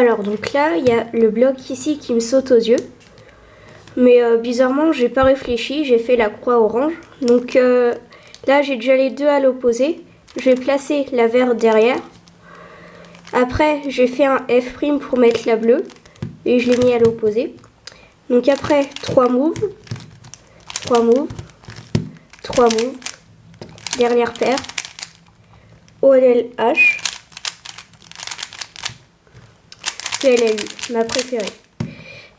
Alors donc là, il y a le bloc ici qui me saute aux yeux. Mais bizarrement, j'ai pas réfléchi, j'ai fait la croix orange. Donc là, j'ai déjà les deux à l'opposé. Je vais placer la verte derrière. Après, j'ai fait un F' pour mettre la bleue. Et je l'ai mis à l'opposé. Donc après, 3 moves. 3 moves. 3 moves. Dernière paire. OLLH. PLLU, ma préférée.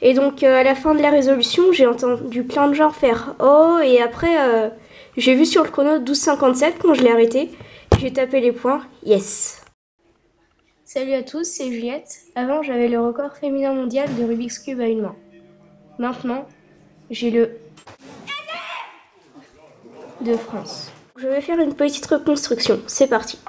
Et donc à la fin de la résolution, j'ai entendu plein de gens faire oh, et après j'ai vu sur le chrono 12,57 quand je l'ai arrêté. J'ai tapé les points, yes. Salut à tous, c'est Juliette. Avant j'avais le record féminin mondial de Rubik's Cube à une main. Maintenant, j'ai le de France. Je vais faire une petite reconstruction, c'est parti.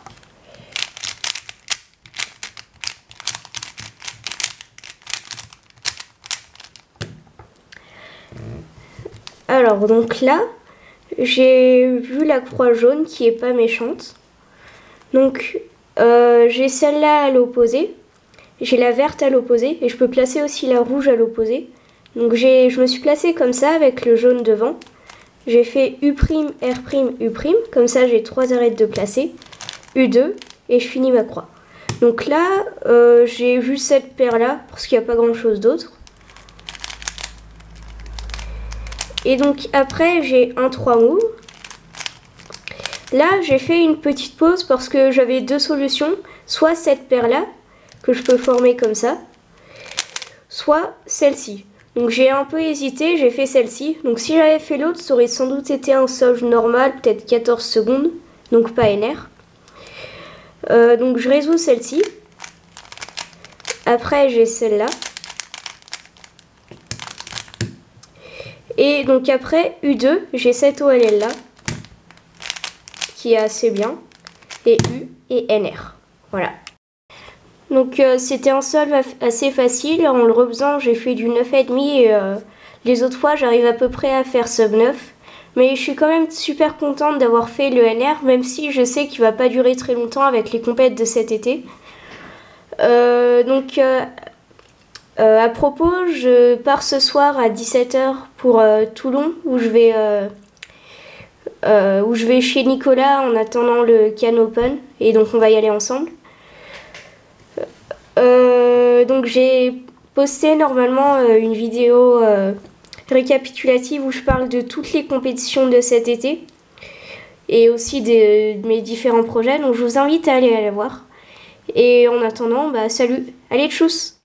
Alors donc là, j'ai vu la croix jaune qui est pas méchante. Donc j'ai celle-là à l'opposé, j'ai la verte à l'opposé et je peux placer aussi la rouge à l'opposé. Donc je me suis placée comme ça avec le jaune devant. J'ai fait U', R', U', comme ça j'ai 3 arêtes de placer, U2 et je finis ma croix. Donc là, j'ai vu cette paire-là parce qu'il n'y a pas grand-chose d'autre. Et donc après j'ai un 3 moves. Là j'ai fait une petite pause parce que j'avais deux solutions. Soit cette paire là que je peux former comme ça. Soit celle-ci. Donc j'ai un peu hésité, j'ai fait celle-ci. Donc si j'avais fait l'autre, ça aurait sans doute été un solve normal, peut-être 14 secondes. Donc pas NR. Donc je résous celle-ci. Après j'ai celle-là. Et donc après U2, j'ai cette OLL là, qui est assez bien, et U et NR. Voilà. Donc c'était un solve assez facile, en le refaisant j'ai fait du 9,5 et les autres fois j'arrive à peu près à faire sub 9. Mais je suis quand même super contente d'avoir fait le NR, même si je sais qu'il va pas durer très longtemps avec les compètes de cet été. À propos, je pars ce soir à 17 h pour Toulon, où je vais chez Nicolas en attendant le Can Open, et donc on va y aller ensemble. Donc j'ai posté normalement une vidéo récapitulative où je parle de toutes les compétitions de cet été, et aussi de mes différents projets, donc je vous invite à aller la voir. Et en attendant, bah salut, allez tchuss!